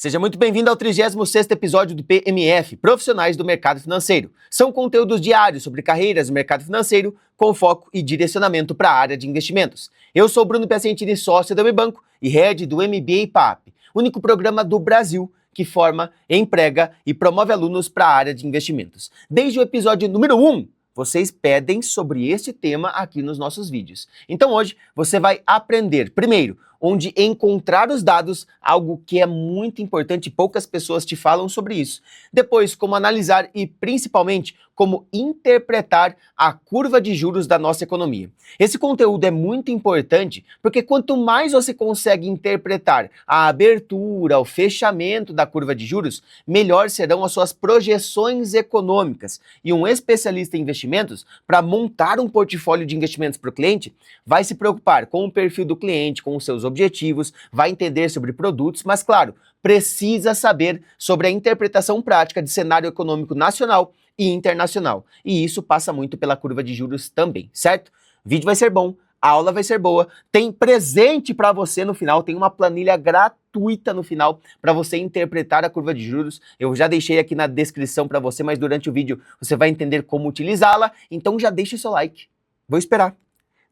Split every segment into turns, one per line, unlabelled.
Seja muito bem-vindo ao 36º episódio do PMF, Profissionais do Mercado Financeiro. São conteúdos diários sobre carreiras no mercado financeiro, com foco e direcionamento para a área de investimentos. Eu sou Bruno Piacentini, sócio da Unibanco e head do MBA PAP, único programa do Brasil que forma, emprega e promove alunos para a área de investimentos. Desde o episódio número 1, vocês pedem sobre este tema aqui nos nossos vídeos. Então hoje você vai aprender, primeiro, onde encontrar os dados, algo que é muito importante, poucas pessoas te falam sobre isso. Depois, como analisar e, principalmente, como interpretar a curva de juros da nossa economia. Esse conteúdo é muito importante porque quanto mais você consegue interpretar a abertura, o fechamento da curva de juros, melhor serão as suas projeções econômicas. E um especialista em investimentos, para montar um portfólio de investimentos para o cliente, vai se preocupar com o perfil do cliente, com os seus objetivos, vai entender sobre produtos, mas claro, precisa saber sobre a interpretação prática de cenário econômico nacional e internacional. E isso passa muito pela curva de juros também, certo? O vídeo vai ser bom, a aula vai ser boa, tem presente para você no final, tem uma planilha gratuita no final para você interpretar a curva de juros. Eu já deixei aqui na descrição para você, mas durante o vídeo você vai entender como utilizá-la, então já deixa o seu like. Vou esperar.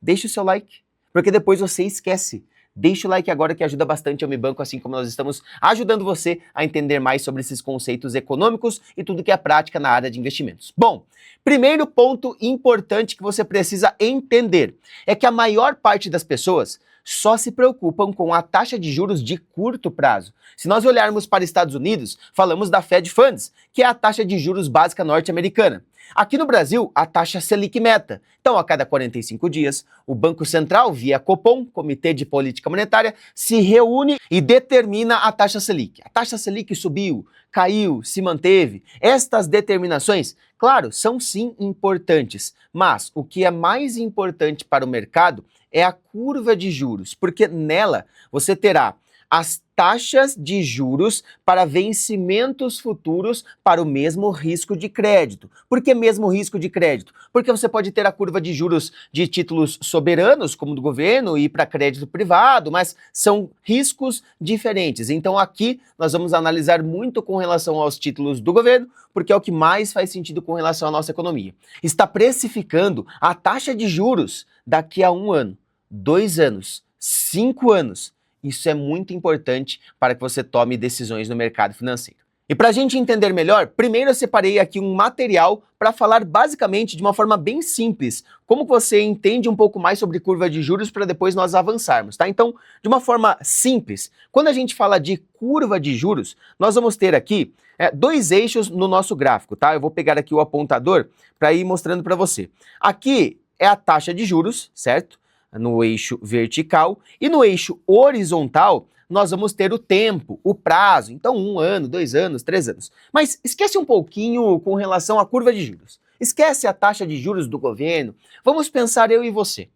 Deixa o seu like, porque depois você esquece. Deixa o like agora que ajuda bastante a Unibanco, assim como nós estamos ajudando você a entender mais sobre esses conceitos econômicos e tudo que é prática na área de investimentos. Bom, primeiro ponto importante que você precisa entender é que a maior parte das pessoas só se preocupam com a taxa de juros de curto prazo. Se nós olharmos para Estados Unidos, falamos da Fed Funds, que é a taxa de juros básica norte-americana. Aqui no Brasil, a taxa Selic Meta. Então, a cada 45 dias, o Banco Central, via Copom, Comitê de Política Monetária, se reúne e determina a taxa Selic. A taxa Selic subiu, caiu, se manteve. Estas determinações, claro, são sim importantes, mas o que é mais importante para o mercado é a curva de juros, porque nela você terá as taxas de juros para vencimentos futuros para o mesmo risco de crédito. Por que mesmo risco de crédito? Porque você pode ter a curva de juros de títulos soberanos, como do governo, e para crédito privado, mas são riscos diferentes. Então aqui nós vamos analisar muito com relação aos títulos do governo, porque é o que mais faz sentido com relação à nossa economia. Está precificando a taxa de juros daqui a 1 ano, 2 anos, 5 anos. Isso é muito importante para que você tome decisões no mercado financeiro. E para a gente entender melhor, primeiro eu separei aqui um material para falar basicamente de uma forma bem simples, como você entende um pouco mais sobre curva de juros para depois nós avançarmos, tá? Então, de uma forma simples, quando a gente fala de curva de juros, nós vamos ter aqui dois eixos no nosso gráfico, tá? Eu vou pegar aqui o apontador para ir mostrando para você. Aqui é a taxa de juros, certo? No eixo vertical, e no eixo horizontal nós vamos ter o tempo, o prazo, então 1 ano, 2 anos, 3 anos. Mas esquece um pouquinho com relação à curva de juros. Esquece a taxa de juros do governo. Vamos pensar eu e você.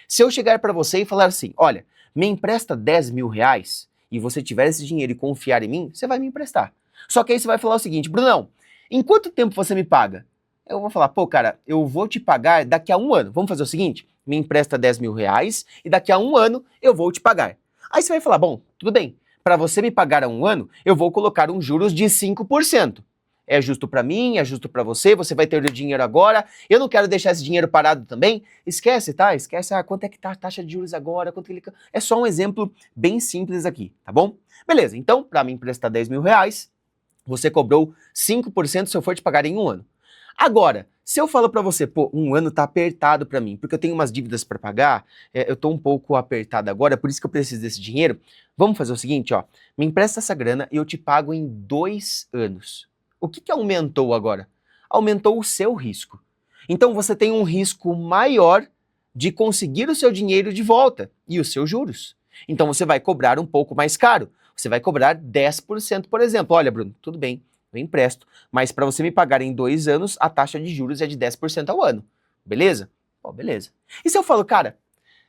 Se eu chegar para você e falar assim, olha, me empresta 10 mil reais e você tiver esse dinheiro e confiar em mim, você vai me emprestar. Só que aí você vai falar o seguinte, Brunão, em quanto tempo você me paga? Eu vou falar, pô, cara, eu vou te pagar daqui a 1 ano. Vamos fazer o seguinte, me empresta 10 mil reais e daqui a 1 ano eu vou te pagar. Aí você vai falar, bom, tudo bem, para você me pagar a 1 ano, eu vou colocar um juros de 5%. É justo para mim, é justo para você, você vai ter o dinheiro agora, eu não quero deixar esse dinheiro parado também. Esquece, tá? Esquece, quanto é que tá a taxa de juros agora, quanto que ele... É só um exemplo bem simples aqui, tá bom? Beleza, então, para me emprestar 10 mil reais, você cobrou 5% se eu for te pagar em 1 ano. Agora, se eu falo para você, pô, 1 ano tá apertado para mim, porque eu tenho umas dívidas para pagar, eu tô um pouco apertado agora, por isso que eu preciso desse dinheiro, vamos fazer o seguinte, ó, me empresta essa grana e eu te pago em 2 anos. O que aumentou agora? Aumentou o seu risco. Então você tem um risco maior de conseguir o seu dinheiro de volta e os seus juros. Então você vai cobrar um pouco mais caro, você vai cobrar 10%, por exemplo. Olha, Bruno, tudo bem, eu empresto, mas para você me pagar em 2 anos, a taxa de juros é de 10% ao ano, beleza? Bom, beleza. E se eu falo, cara,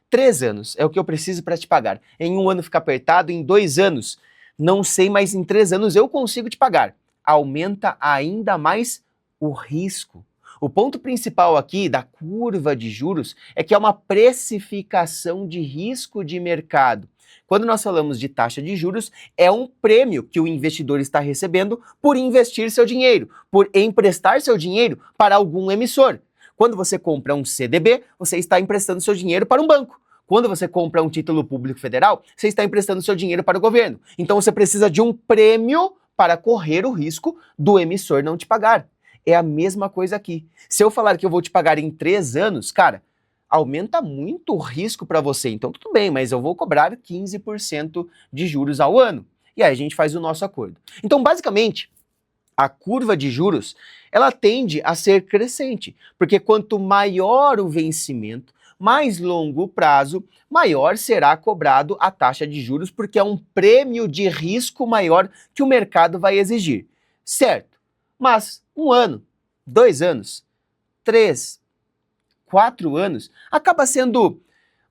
3 anos é o que eu preciso para te pagar, em 1 ano fica apertado, em 2 anos, não sei, mas em 3 anos eu consigo te pagar. Aumenta ainda mais o risco. O ponto principal aqui da curva de juros é que é uma precificação de risco de mercado. Quando nós falamos de taxa de juros, é um prêmio que o investidor está recebendo por investir seu dinheiro, por emprestar seu dinheiro para algum emissor. Quando você compra um CDB, você está emprestando seu dinheiro para um banco. Quando você compra um título público federal, você está emprestando seu dinheiro para o governo. Então você precisa de um prêmio para correr o risco do emissor não te pagar. É a mesma coisa aqui. Se eu falar que eu vou te pagar em 3 anos, cara, aumenta muito o risco para você. Então tudo bem, mas eu vou cobrar 15% de juros ao ano. E aí a gente faz o nosso acordo. Então basicamente, a curva de juros, ela tende a ser crescente, porque quanto maior o vencimento, mais longo o prazo, maior será cobrado a taxa de juros, porque é um prêmio de risco maior que o mercado vai exigir. Certo, mas 1 ano, 2 anos, 3, 4 anos, acaba sendo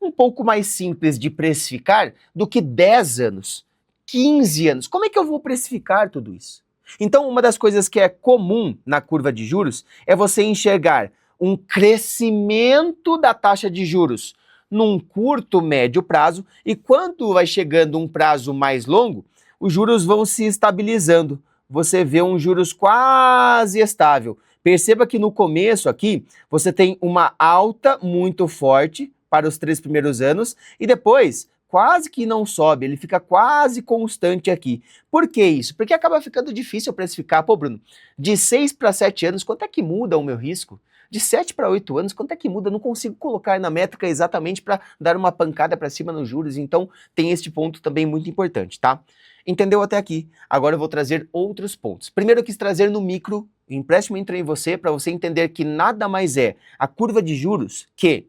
um pouco mais simples de precificar do que 10 anos, 15 anos. Como é que eu vou precificar tudo isso? Então, uma das coisas que é comum na curva de juros é você enxergar um crescimento da taxa de juros num curto, médio prazo, e quando vai chegando um prazo mais longo, os juros vão se estabilizando. Você vê um juros quase estável. Perceba que no começo aqui, você tem uma alta muito forte para os 3 primeiros anos, e depois quase que não sobe, ele fica quase constante aqui. Por que isso? Porque acaba ficando difícil precificar. Pô, Bruno, de 6 para 7 anos, quanto é que muda o meu risco? De 7 para 8 anos, quanto é que muda? Eu não consigo colocar na métrica exatamente para dar uma pancada para cima nos juros, então tem este ponto também muito importante, tá? Entendeu até aqui? Agora eu vou trazer outros pontos. Primeiro eu quis trazer no micro, o empréstimo entra em você, para você entender que nada mais é a curva de juros que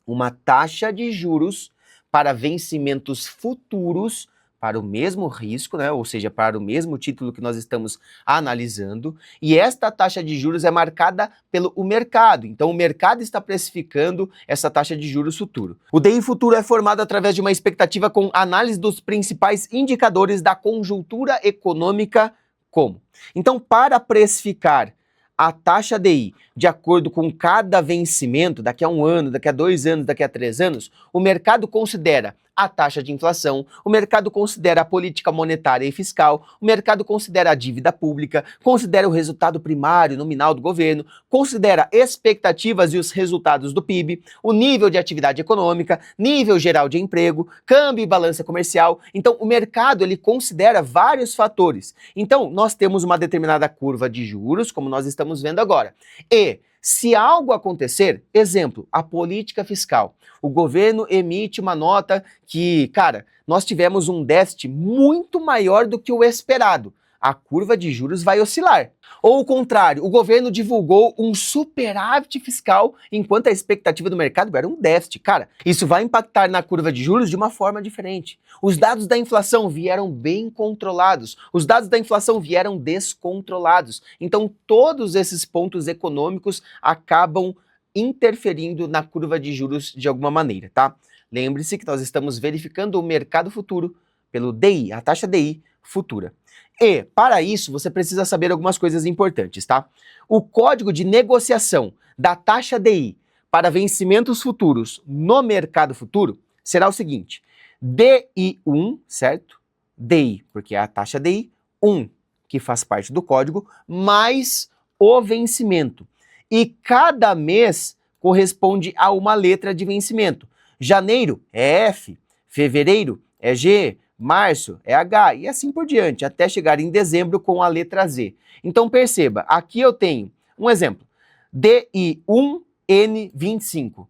uma taxa de juros para vencimentos futuros, para o mesmo risco, né? Ou seja, para o mesmo título que nós estamos analisando, e esta taxa de juros é marcada pelo mercado. Então o mercado está precificando essa taxa de juros futuro. O DI futuro é formado através de uma expectativa com análise dos principais indicadores da conjuntura econômica, como? Então, para precificar a taxa DI de acordo com cada vencimento, daqui a 1 ano, daqui a 2 anos, daqui a 3 anos, o mercado considera a taxa de inflação, o mercado considera a política monetária e fiscal, o mercado considera a dívida pública, considera o resultado primário nominal do governo, considera expectativas e os resultados do PIB, o nível de atividade econômica, nível geral de emprego, câmbio e balança comercial. Então, o mercado ele considera vários fatores. Então, nós temos uma determinada curva de juros, como nós estamos vendo agora. E se algo acontecer, exemplo, a política fiscal, o governo emite uma nota que, cara, nós tivemos um déficit muito maior do que o esperado, a curva de juros vai oscilar. Ou o contrário, o governo divulgou um superávit fiscal enquanto a expectativa do mercado era um déficit. Cara, isso vai impactar na curva de juros de uma forma diferente. Os dados da inflação vieram bem controlados, os dados da inflação vieram descontrolados. Então, todos esses pontos econômicos acabam interferindo na curva de juros de alguma maneira, tá? Lembre-se que nós estamos verificando o mercado futuro pelo DI, a taxa DI futura. E, para isso, você precisa saber algumas coisas importantes, tá? O código de negociação da taxa DI para vencimentos futuros no mercado futuro será o seguinte: DI1, certo? DI, porque é a taxa DI, 1, que faz parte do código, mais o vencimento. E cada mês corresponde a uma letra de vencimento. Janeiro é F, fevereiro é G, março é H e assim por diante, até chegar em dezembro com a letra Z. Então perceba, aqui eu tenho um exemplo, DI1N25.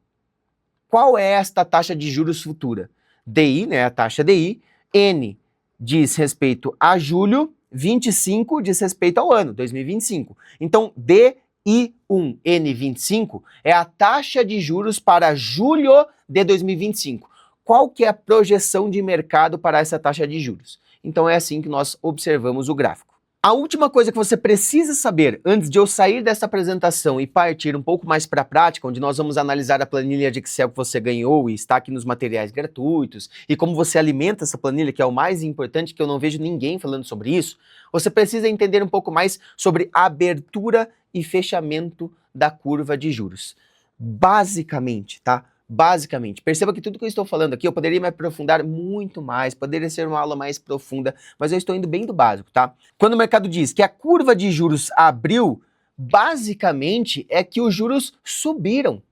Qual é esta taxa de juros futura? DI, né, a taxa DI, N diz respeito a julho, 25 diz respeito ao ano, 2025. Então, DI1N25 é a taxa de juros para julho de 2025. Qual que é a projeção de mercado para essa taxa de juros? Então é assim que nós observamos o gráfico. A última coisa que você precisa saber antes de eu sair dessa apresentação e partir um pouco mais para a prática, onde nós vamos analisar a planilha de Excel que você ganhou e está aqui nos materiais gratuitos, e como você alimenta essa planilha, que é o mais importante, que eu não vejo ninguém falando sobre isso, você precisa entender um pouco mais sobre abertura e fechamento da curva de juros. Basicamente, tá? Basicamente, perceba que tudo que eu estou falando aqui, eu poderia me aprofundar muito mais, poderia ser uma aula mais profunda, mas eu estou indo bem do básico, tá? Quando o mercado diz que a curva de juros abriu, basicamente é que os juros subiram,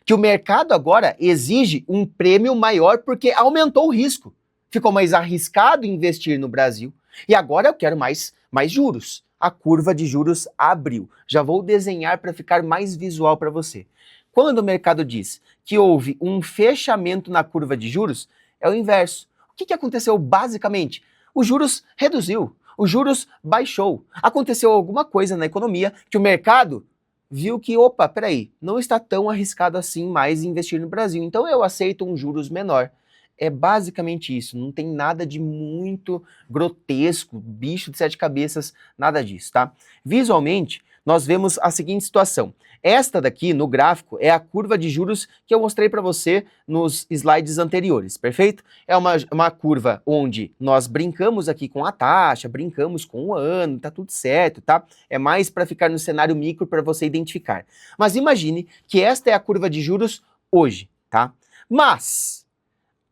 que o mercado agora exige um prêmio maior porque aumentou o risco. Ficou mais arriscado investir no Brasil e agora eu quero mais juros. A curva de juros abriu. Já vou desenhar para ficar mais visual para você. Quando o mercado diz que houve um fechamento na curva de juros, é o inverso. O que aconteceu basicamente? Os juros reduziu, os juros baixou. Aconteceu alguma coisa na economia que o mercado viu que, opa, peraí, não está tão arriscado assim mais investir no Brasil, então eu aceito um juros menor. É basicamente isso, não tem nada de muito grotesco, bicho de sete cabeças, nada disso, tá? Visualmente, nós vemos a seguinte situação. Esta daqui, no gráfico, é a curva de juros que eu mostrei para você nos slides anteriores, perfeito? É uma curva onde nós brincamos aqui com a taxa, brincamos com o ano, tá tudo certo, tá? É mais para ficar no cenário micro para você identificar. Mas imagine que esta é a curva de juros hoje, tá? Mas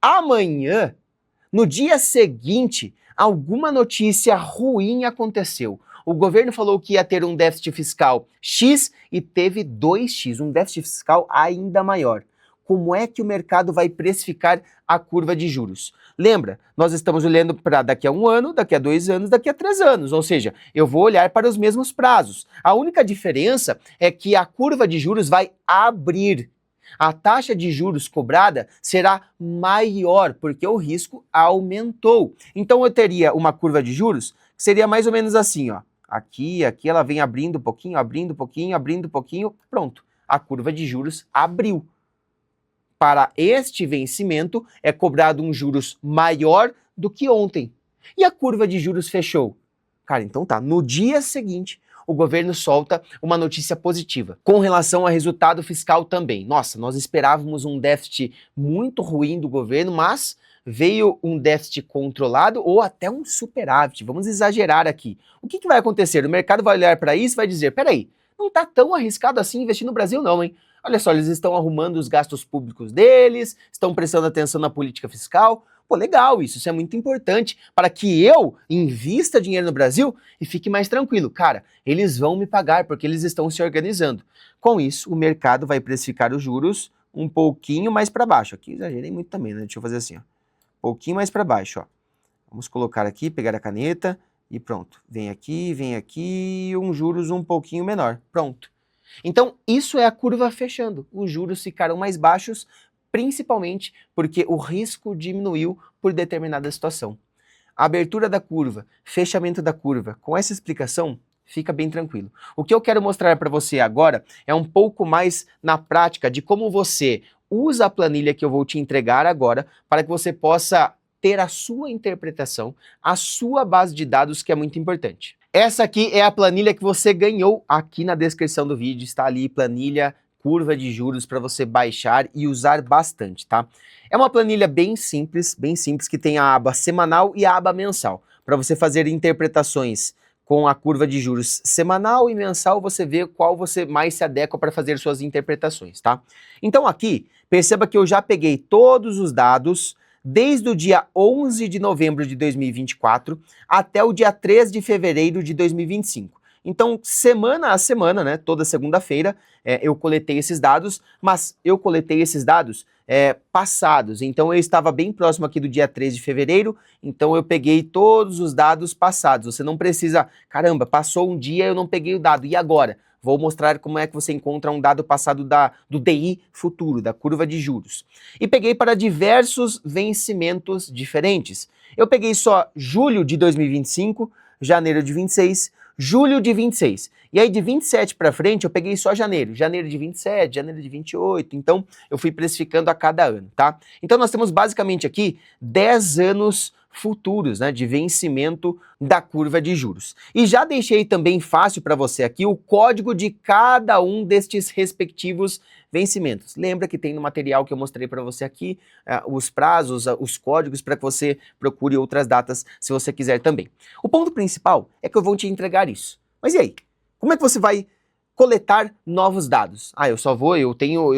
amanhã, no dia seguinte, alguma notícia ruim aconteceu. O governo falou que ia ter um déficit fiscal X e teve 2X, um déficit fiscal ainda maior. Como é que o mercado vai precificar a curva de juros? Lembra, nós estamos olhando para daqui a 1 ano, daqui a 2 anos, daqui a 3 anos, ou seja, eu vou olhar para os mesmos prazos. A única diferença é que a curva de juros vai abrir. A taxa de juros cobrada será maior, porque o risco aumentou. Então eu teria uma curva de juros que seria mais ou menos assim, ó. Aqui ela vem abrindo um pouquinho, abrindo um pouquinho, abrindo um pouquinho, pronto. A curva de juros abriu. Para este vencimento é cobrado um juros maior do que ontem. E a curva de juros fechou? Cara, então tá, no dia seguinte o governo solta uma notícia positiva com relação ao resultado fiscal também. Nossa, nós esperávamos um déficit muito ruim do governo, mas veio um déficit controlado ou até um superávit. Vamos exagerar aqui. O que vai acontecer? O mercado vai olhar para isso e vai dizer, peraí, não está tão arriscado assim investir no Brasil não, hein? Olha só, eles estão arrumando os gastos públicos deles, estão prestando atenção na política fiscal. Pô, legal isso é muito importante para que eu invista dinheiro no Brasil e fique mais tranquilo. Cara, eles vão me pagar porque eles estão se organizando. Com isso, o mercado vai precificar os juros um pouquinho mais para baixo. Aqui exagerei muito também, né? Deixa eu fazer assim, ó. Um pouquinho mais para baixo, ó. Vamos colocar aqui, pegar a caneta e pronto. Vem aqui, um juros um pouquinho menor. Pronto. Então, isso é a curva fechando. Os juros ficaram mais baixos, principalmente porque o risco diminuiu por determinada situação. A abertura da curva, fechamento da curva, com essa explicação, fica bem tranquilo. O que eu quero mostrar para você agora é um pouco mais na prática de como você usa a planilha que eu vou te entregar agora para que você possa ter a sua interpretação, a sua base de dados, que é muito importante. Essa aqui é a planilha que você ganhou. Aqui na descrição do vídeo está ali planilha curva de juros para você baixar e usar bastante, tá? É uma planilha bem simples, que tem a aba semanal e a aba mensal. Para você fazer interpretações com a curva de juros semanal e mensal, você vê qual você mais se adequa para fazer suas interpretações, tá? Então aqui, perceba que eu já peguei todos os dados desde o dia 11 de novembro de 2024 até o dia 3 de fevereiro de 2025. Então, semana a semana, né, toda segunda-feira, eu coletei esses dados, mas eu coletei esses dados passados. Então, eu estava bem próximo aqui do dia 3 de fevereiro, então eu peguei todos os dados passados. Você não precisa, caramba, passou um dia, eu não peguei o dado, e agora? Vou mostrar como é que você encontra um dado passado do DI futuro, da curva de juros. E peguei para diversos vencimentos diferentes. Eu peguei só julho de 2025, janeiro de 26, julho de 26. E aí de 27 para frente eu peguei só janeiro. Janeiro de 27, janeiro de 28. Então eu fui precificando a cada ano, tá? Então nós temos basicamente aqui 10 anos futuros, né, de vencimento da curva de juros. E já deixei também fácil para você aqui o código de cada um destes respectivos vencimentos. Lembra que tem no material que eu mostrei para você aqui os prazos, os códigos para que você procure outras datas se você quiser também. O ponto principal é que eu vou te entregar isso. Mas e aí? Como é que você vai coletar novos dados? Eu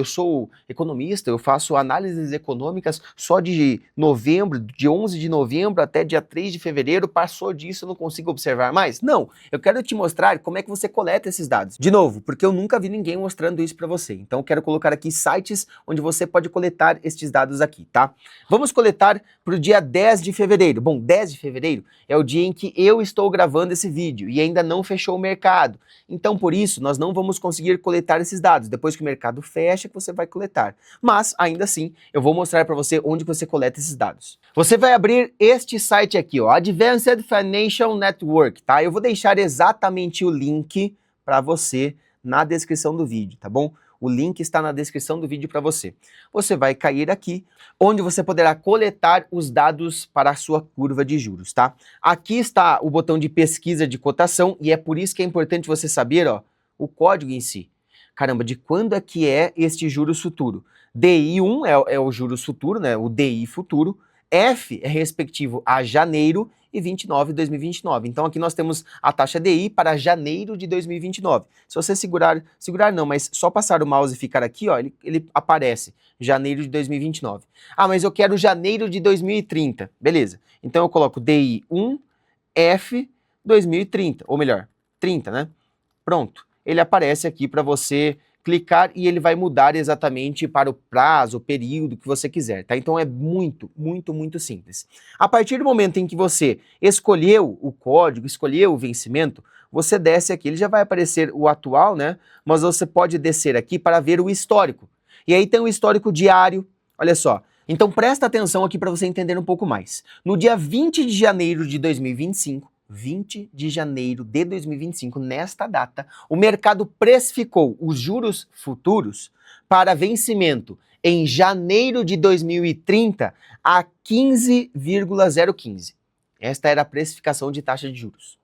sou economista, eu faço análises econômicas só de novembro, de 11 de novembro até dia 3 de fevereiro, passou disso, eu não consigo observar mais? Não, eu quero te mostrar como é que você coleta esses dados. De novo, porque eu nunca vi ninguém mostrando isso para você, então eu quero colocar aqui sites onde você pode coletar estes dados aqui, tá? Vamos coletar para o dia 10 de fevereiro. Bom, 10 de fevereiro é o dia em que eu estou gravando esse vídeo e ainda não fechou o mercado, então por isso nós não vamos conseguir coletar esses dados. Depois que o mercado fecha, que você vai coletar. Mas, ainda assim, eu vou mostrar para você onde você coleta esses dados. Você vai abrir este site aqui, ó, Advanced Financial Network, tá? Eu vou deixar exatamente o link para você na descrição do vídeo, tá bom? O link está na descrição do vídeo para você. Você vai cair aqui, onde você poderá coletar os dados para a sua curva de juros, tá? Aqui está o botão de pesquisa de cotação e é por isso que é importante você saber, ó, o código em si. Caramba, de quando é que é este juros futuro? DI1 é o juros futuro, né? O DI futuro. F é respectivo a janeiro e 29 de 2029. Então aqui nós temos a taxa DI para janeiro de 2029. Se você segurar não, mas só passar o mouse e ficar aqui, ó, ele aparece, janeiro de 2029. Mas eu quero janeiro de 2030. Beleza. Então eu coloco DI1 F 2030, ou melhor, 30, né? Pronto. Ele aparece aqui para você clicar e ele vai mudar exatamente para o prazo, o período que você quiser, tá? Então é muito, muito, muito simples. A partir do momento em que você escolheu o código, escolheu o vencimento, você desce aqui, ele já vai aparecer o atual, né? Mas você pode descer aqui para ver o histórico. E aí tem o histórico diário, olha só. Então presta atenção aqui para você entender um pouco mais. No dia 20 de janeiro de 2025, 20 de janeiro de 2025, nesta data, o mercado precificou os juros futuros para vencimento em janeiro de 2030 a 15,015. Esta era a precificação de taxa de juros.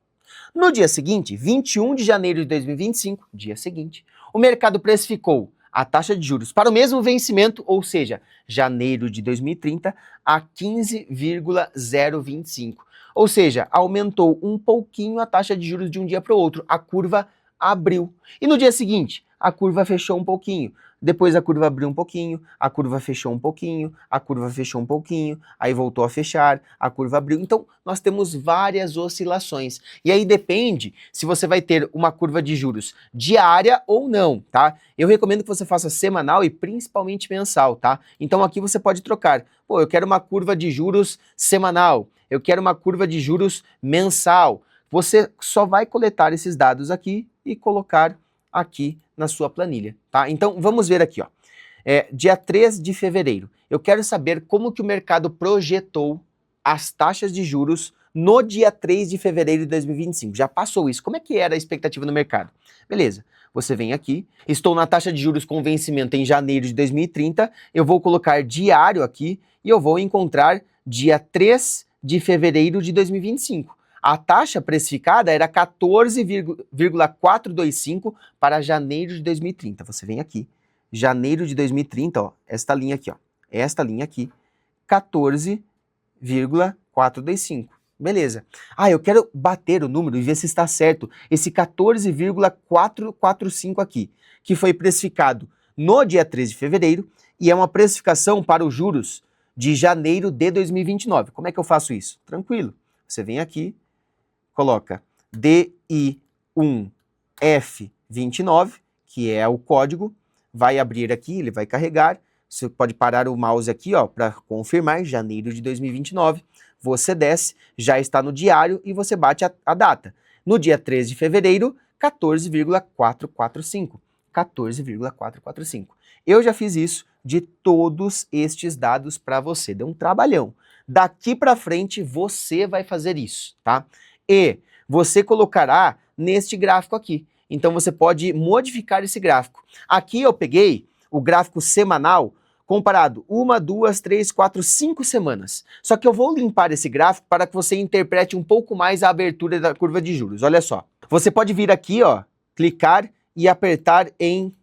No dia seguinte, 21 de janeiro de 2025, dia seguinte, o mercado precificou a taxa de juros para o mesmo vencimento, ou seja, janeiro de 2030 a 15,025. Ou seja, aumentou um pouquinho a taxa de juros de um dia para o outro. A curva abriu. E no dia seguinte, a curva fechou um pouquinho. Depois a curva abriu um pouquinho, a curva fechou um pouquinho, a curva fechou um pouquinho, aí voltou a fechar, a curva abriu. Então, nós temos várias oscilações. E aí depende se você vai ter uma curva de juros diária ou não, tá? Eu recomendo que você faça semanal e principalmente mensal, tá? Então aqui você pode trocar. Pô, eu quero uma curva de juros semanal, eu quero uma curva de juros mensal. Você só vai coletar esses dados aqui e colocar aqui na sua planilha, tá? Então, vamos ver aqui, ó. Dia 3 de fevereiro. Eu quero saber como que o mercado projetou as taxas de juros no dia 3 de fevereiro de 2025. Já passou isso. Como é que era a expectativa no mercado? Beleza. Você vem aqui, estou na taxa de juros com vencimento em janeiro de 2030, eu vou colocar diário aqui e eu vou encontrar dia 3 de fevereiro de 2025. A taxa precificada era 14,425 para janeiro de 2030. Você vem aqui, janeiro de 2030, ó, esta linha aqui, ó, esta linha aqui, 14,425. Beleza. Eu quero bater o número e ver se está certo. Esse 14,445 aqui, que foi precificado no dia 13 de fevereiro e é uma precificação para os juros de janeiro de 2029. Como é que eu faço isso? Tranquilo. Você vem aqui, coloca DI1F29, que é o código, vai abrir aqui, ele vai carregar, você pode parar o mouse aqui, ó, para confirmar, janeiro de 2029, você desce, já está no diário e você bate a data. No dia 13 de fevereiro, 14,445. 14,445. Eu já fiz isso de todos estes dados para você, deu um trabalhão. Daqui para frente você vai fazer isso, tá? E você colocará neste gráfico aqui. Então você pode modificar esse gráfico. Aqui eu peguei o gráfico semanal comparado 1, 2, 3, 4, 5 semanas. Só que eu vou limpar esse gráfico para que você interprete um pouco mais a abertura da curva de juros. Olha só, você pode vir aqui, ó, clicar e apertar em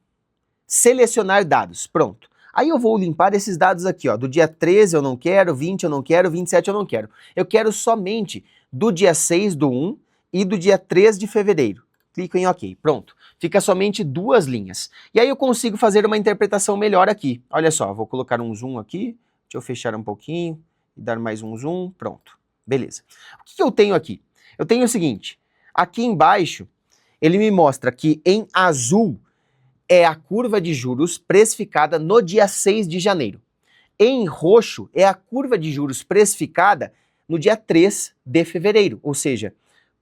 selecionar dados. Pronto. Aí eu vou limpar esses dados aqui, ó, do dia 13 eu não quero, 20 eu não quero, 27 eu não quero. Eu quero somente do dia 6/1 e do dia 3 de fevereiro. Clico em OK. Pronto. Fica somente 2 linhas. E aí eu consigo fazer uma interpretação melhor aqui. Olha só, vou colocar um zoom aqui. Deixa eu fechar um pouquinho e dar mais um zoom. Pronto. Beleza. O que eu tenho aqui? Eu tenho o seguinte. Aqui embaixo, ele me mostra que em azul é a curva de juros precificada no dia 6 de janeiro. Em roxo é a curva de juros precificada no dia 3 de fevereiro, ou seja,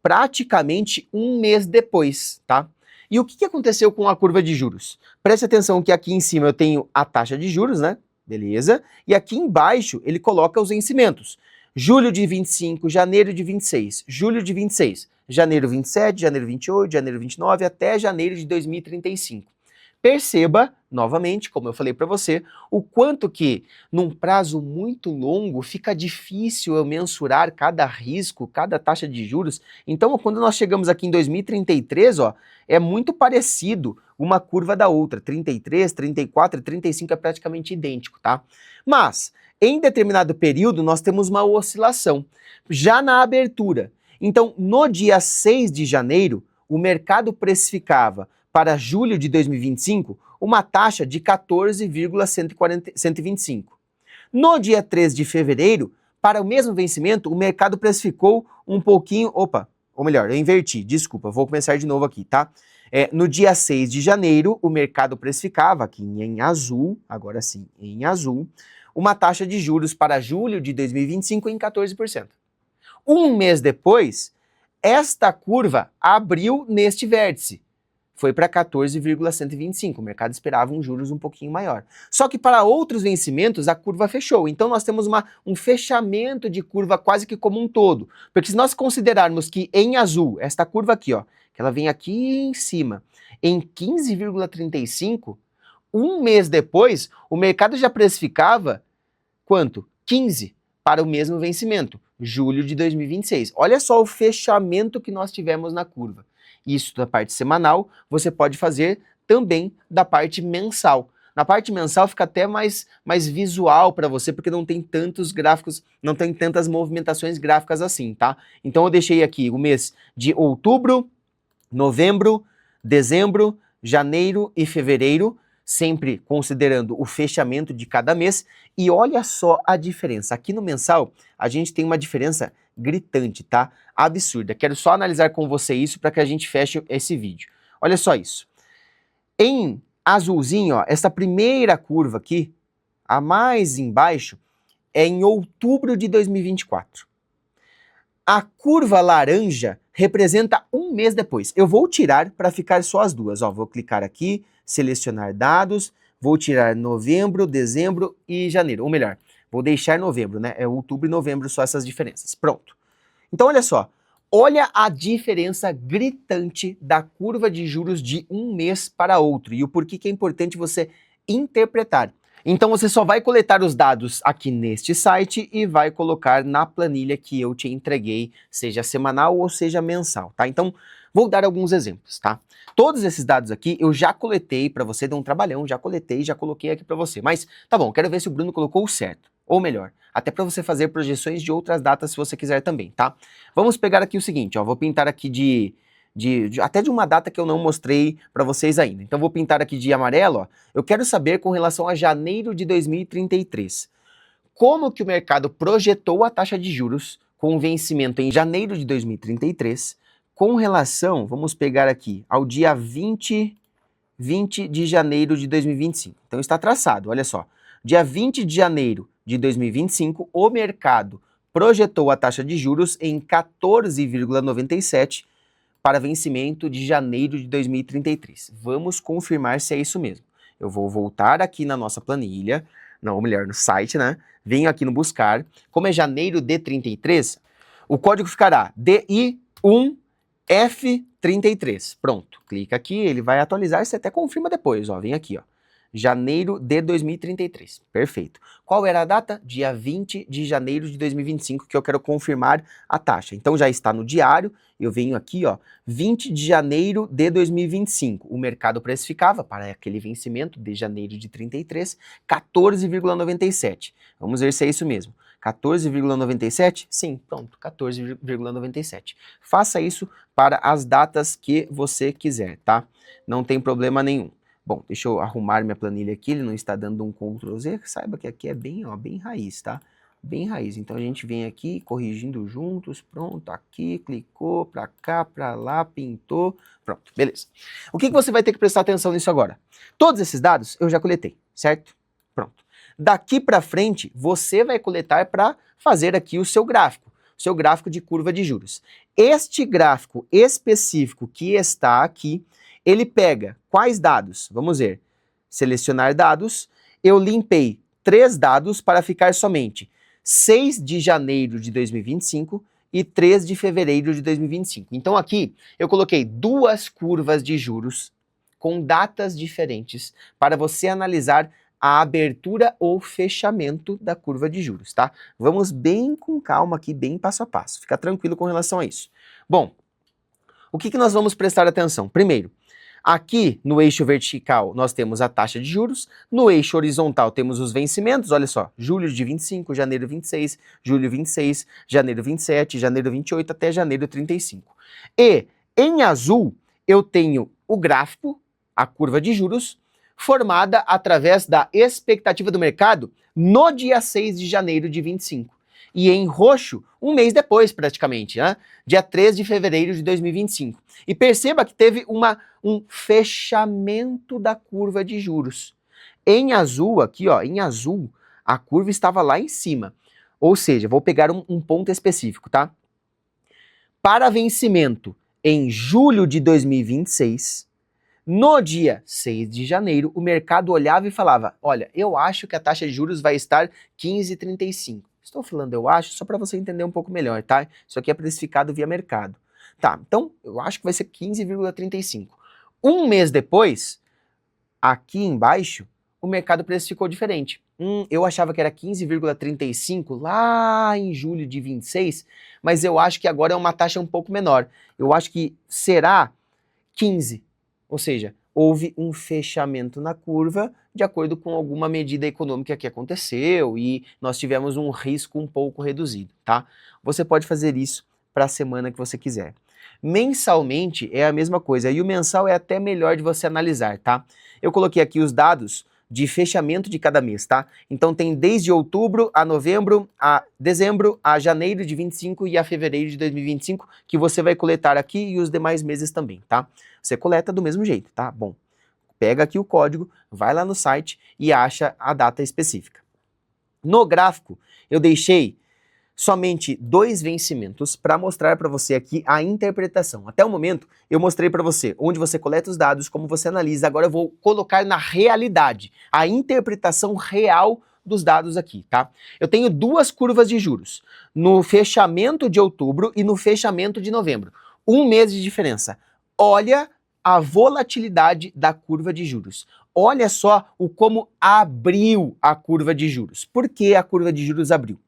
praticamente um mês depois, tá? E o que aconteceu com a curva de juros? Preste atenção que aqui em cima eu tenho a taxa de juros, né? Beleza? E aqui embaixo ele coloca os vencimentos. Julho de 25, janeiro de 26, julho de 26, janeiro 27, janeiro 28, janeiro 29 até janeiro de 2035. Perceba, novamente, como eu falei para você, o quanto que, num prazo muito longo, fica difícil eu mensurar cada risco, cada taxa de juros. Então, quando nós chegamos aqui em 2033, ó, é muito parecido uma curva da outra. 33, 34 e 35 é praticamente idêntico, tá? Mas, em determinado período, nós temos uma oscilação, já na abertura. Então, no dia 6 de janeiro, o mercado precificava para julho de 2025, uma taxa de 14,125. No dia 3 de fevereiro, para o mesmo vencimento, o mercado precificou um pouquinho... Opa, ou melhor, eu inverti, desculpa, vou começar de novo aqui, tá? No dia 6 de janeiro, o mercado precificava, aqui em azul, agora sim, em azul, uma taxa de juros para julho de 2025 em 14%. Um mês depois, esta curva abriu neste vértice. Foi para 14,125, o mercado esperava um juros um pouquinho maior. Só que para outros vencimentos a curva fechou, então nós temos um fechamento de curva quase que como um todo. Porque se nós considerarmos que em azul, esta curva aqui, ó, que ela vem aqui em cima, em 15,35, um mês depois o mercado já precificava quanto? 15 para o mesmo vencimento, julho de 2026. Olha só o fechamento que nós tivemos na curva. Isso da parte semanal, você pode fazer também da parte mensal. Na parte mensal fica até mais visual para você, porque não tem tantos gráficos, não tem tantas movimentações gráficas assim, tá? Então eu deixei aqui o mês de outubro, novembro, dezembro, janeiro e fevereiro, sempre considerando o fechamento de cada mês. E olha só a diferença. Aqui no mensal, a gente tem uma diferença gritante, tá? Absurda. Quero só analisar com você isso para que a gente feche esse vídeo. Olha só isso. Em azulzinho, ó, essa primeira curva aqui, a mais embaixo, é em outubro de 2024. A curva laranja representa um mês depois. Eu vou tirar para ficar só as duas. Ó, vou clicar aqui, selecionar dados, vou tirar novembro, dezembro e janeiro. Ou melhor, vou deixar novembro, né? É outubro e novembro só essas diferenças. Pronto. Então olha só, olha a diferença gritante da curva de juros de um mês para outro e o porquê que é importante você interpretar. Então você só vai coletar os dados aqui neste site e vai colocar na planilha que eu te entreguei, seja semanal ou seja mensal, tá? Então vou dar alguns exemplos, tá? Todos esses dados aqui eu já coletei para você, deu um trabalhão, já coletei, já coloquei aqui para você. Mas tá bom, quero ver se o Bruno colocou o certo. Ou melhor, até para você fazer projeções de outras datas se você quiser também, tá? Vamos pegar aqui o seguinte, ó, vou pintar aqui até de uma data que eu não mostrei para vocês ainda. Então vou pintar aqui de amarelo, ó. Eu quero saber com relação a janeiro de 2033. Como que o mercado projetou a taxa de juros com vencimento em janeiro de 2033 com relação, vamos pegar aqui, ao dia 20 de janeiro de 2025. Então está traçado, olha só. Dia 20 de janeiro de 2025, o mercado projetou a taxa de juros em 14,97 para vencimento de janeiro de 2033. Vamos confirmar se é isso mesmo. Eu vou voltar aqui na nossa planilha, não, ou melhor, no site, né? Venho aqui no buscar. Como é janeiro de 33, o código ficará DI1F33. Pronto, clica aqui, ele vai atualizar, você até confirma depois, ó. Vem aqui, ó. Janeiro de 2033. Perfeito. Qual era a data? Dia 20 de janeiro de 2025, que eu quero confirmar a taxa. Então já está no diário, eu venho aqui, ó, 20 de janeiro de 2025. O mercado precificava para aquele vencimento de janeiro de 33, 14,97. Vamos ver se é isso mesmo. 14,97? Sim, pronto, 14,97. Faça isso para as datas que você quiser, tá? Não tem problema nenhum. Bom, deixa eu arrumar minha planilha aqui, ele não está dando um Ctrl Z, saiba que aqui é bem, ó, bem raiz, tá? Bem raiz. Então a gente vem aqui corrigindo juntos, pronto, aqui, clicou, pra cá, pra lá, pintou, pronto, beleza. O que você vai ter que prestar atenção nisso agora? Todos esses dados eu já coletei, certo? Pronto. Daqui pra frente, você vai coletar para fazer aqui o seu gráfico de curva de juros. Este gráfico específico que está aqui, ele pega quais dados? Vamos ver. Selecionar dados. Eu limpei 3 dados para ficar somente 6 de janeiro de 2025 e 3 de fevereiro de 2025. Então aqui eu coloquei 2 curvas de juros com datas diferentes para você analisar a abertura ou fechamento da curva de juros, tá? Vamos bem com calma aqui, bem passo a passo. Fica tranquilo com relação a isso. Bom, o que nós vamos prestar atenção? Primeiro, aqui no eixo vertical nós temos a taxa de juros, no eixo horizontal temos os vencimentos, olha só, julho de 25, janeiro 26, julho 26, janeiro 27, janeiro 28 até janeiro 35. E em azul eu tenho o gráfico, a curva de juros, formada através da expectativa do mercado no dia 6 de janeiro de 25. E em roxo, um mês depois praticamente, né? Dia 3 de fevereiro de 2025. E perceba que teve um fechamento da curva de juros. Em azul, aqui ó, em azul, a curva estava lá em cima. Ou seja, vou pegar um ponto específico, tá? Para vencimento em julho de 2026, no dia 6 de janeiro, o mercado olhava e falava, olha, eu acho que a taxa de juros vai estar 15,35. Estou falando eu acho só para você entender um pouco melhor, tá? Isso aqui é precificado via mercado. Tá, então eu acho que vai ser 15,35. Um mês depois, aqui embaixo, o mercado precificou diferente. Eu achava que era 15,35 lá em julho de 26, mas eu acho que agora é uma taxa um pouco menor. Eu acho que será 15. Ou seja, houve um fechamento na curva de acordo com alguma medida econômica que aconteceu e nós tivemos um risco um pouco reduzido, tá? Você pode fazer isso para a semana que você quiser. Mensalmente é a mesma coisa e o mensal é até melhor de você analisar, tá? Eu coloquei aqui os dados de fechamento de cada mês, tá? Então tem desde outubro a novembro, a dezembro, a janeiro de 25 e a fevereiro de 2025 que você vai coletar aqui e os demais meses também, tá? Você coleta do mesmo jeito, tá? Bom, pega aqui o código, vai lá no site e acha a data específica. No gráfico, eu deixei somente 2 vencimentos para mostrar para você aqui a interpretação. Até o momento, eu mostrei para você onde você coleta os dados, como você analisa. Agora eu vou colocar na realidade a interpretação real dos dados aqui, tá? Eu tenho 2 curvas de juros, no fechamento de outubro e no fechamento de novembro. Um mês de diferença. Olha a volatilidade da curva de juros. Olha só como abriu a curva de juros. Por que a curva de juros abriu?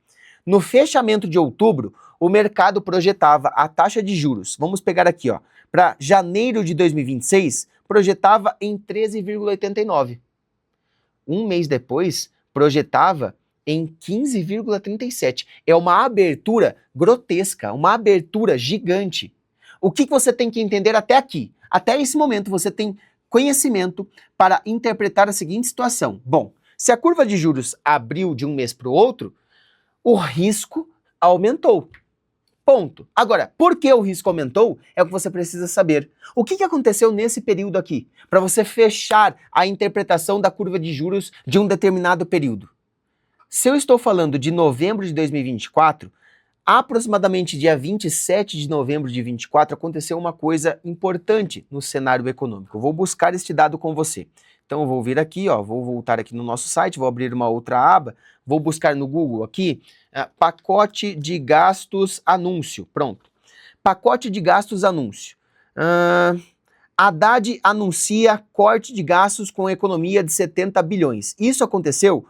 No fechamento de outubro, o mercado projetava a taxa de juros, vamos pegar aqui, ó, para janeiro de 2026, projetava em 13,89. Um mês depois, projetava em 15,37. É uma abertura grotesca, uma abertura gigante. O que você tem que entender até aqui? Até esse momento você tem conhecimento para interpretar a seguinte situação. Bom, se a curva de juros abriu de um mês para o outro, o risco aumentou. Ponto. Agora, por que o risco aumentou? É o que você precisa saber. O que aconteceu nesse período aqui? Para você fechar a interpretação da curva de juros de um determinado período. Se eu estou falando de novembro de 2024, aproximadamente dia 27 de novembro de 24, aconteceu uma coisa importante no cenário econômico. Eu vou buscar este dado com você. Então eu vou vir aqui, ó, vou voltar aqui no nosso site, vou abrir uma outra aba, vou buscar no Google aqui, pacote de gastos anúncio, pronto. Pacote de gastos anúncio. Haddad anuncia corte de gastos com economia de 70 bilhões. Isso aconteceu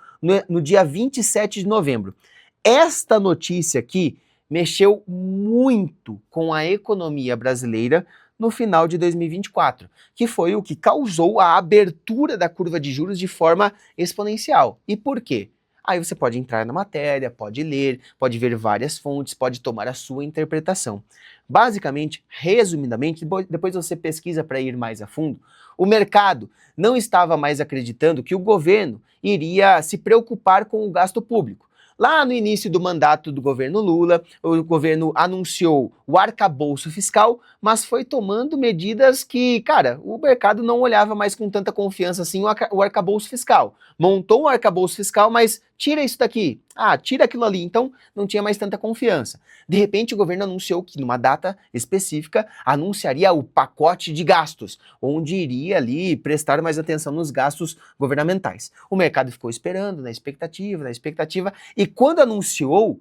no dia 27 de novembro. Esta notícia aqui mexeu muito com a economia brasileira no final de 2024, que foi o que causou a abertura da curva de juros de forma exponencial. E por quê? Aí você pode entrar na matéria, pode ler, pode ver várias fontes, pode tomar a sua interpretação. Basicamente, resumidamente, depois você pesquisa para ir mais a fundo, o mercado não estava mais acreditando que o governo iria se preocupar com o gasto público. Lá no início do mandato do governo Lula, o governo anunciou o arcabouço fiscal, mas foi tomando medidas que, cara, o mercado não olhava mais com tanta confiança assim o arcabouço fiscal. Montou um arcabouço fiscal, mas tira isso daqui, tira aquilo ali, então não tinha mais tanta confiança. De repente o governo anunciou que numa data específica anunciaria o pacote de gastos, onde iria ali prestar mais atenção nos gastos governamentais. O mercado ficou esperando, na expectativa, e quando anunciou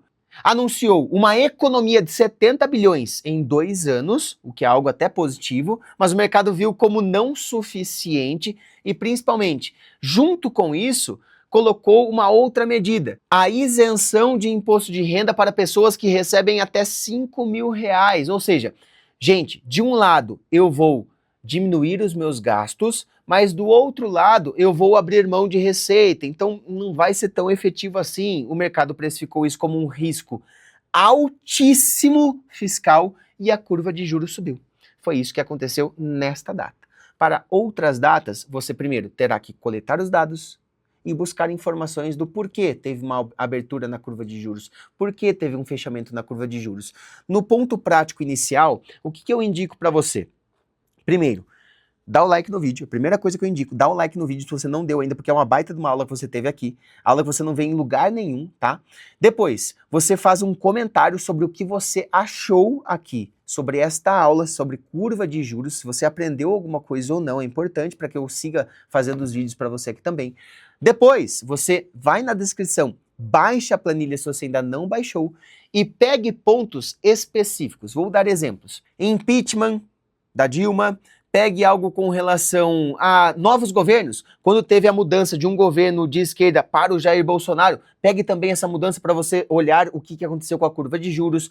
uma economia de 70 bilhões em 2 anos, o que é algo até positivo, mas o mercado viu como não suficiente e, principalmente, junto com isso, colocou uma outra medida, a isenção de imposto de renda para pessoas que recebem até 5 mil reais. Ou seja, gente, de um lado eu vou diminuir os meus gastos, mas do outro lado eu vou abrir mão de receita, então não vai ser tão efetivo assim. O mercado precificou isso como um risco altíssimo fiscal e a curva de juros subiu. Foi isso que aconteceu nesta data. Para outras datas, você primeiro terá que coletar os dados e buscar informações do porquê teve uma abertura na curva de juros, porquê teve um fechamento na curva de juros. No ponto prático inicial, o que eu indico para você? Primeiro, dá o like no vídeo. A primeira coisa que eu indico, dá o like no vídeo se você não deu ainda, porque é uma baita de uma aula que você teve aqui. Aula que você não vê em lugar nenhum, tá? Depois, você faz um comentário sobre o que você achou aqui, sobre esta aula, sobre curva de juros, se você aprendeu alguma coisa ou não, é importante para que eu siga fazendo os vídeos para você aqui também. Depois, você vai na descrição, baixa a planilha se você ainda não baixou e pegue pontos específicos. Vou dar exemplos. Impeachment da Dilma, pegue algo com relação a novos governos, quando teve a mudança de um governo de esquerda para o Jair Bolsonaro, pegue também essa mudança para você olhar o que aconteceu com a curva de juros.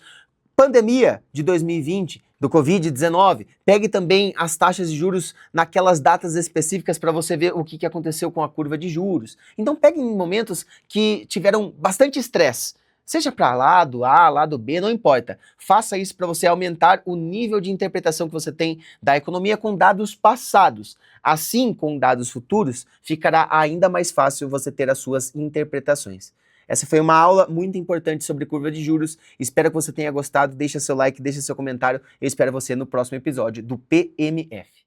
Pandemia de 2020, do Covid-19, pegue também as taxas de juros naquelas datas específicas para você ver o que aconteceu com a curva de juros. Então pegue em momentos que tiveram bastante estresse, seja para lado A, lado B, não importa. Faça isso para você aumentar o nível de interpretação que você tem da economia com dados passados. Assim, com dados futuros, ficará ainda mais fácil você ter as suas interpretações. Essa foi uma aula muito importante sobre curva de juros. Espero que você tenha gostado. Deixa seu like, deixa seu comentário. Eu espero você no próximo episódio do PMF.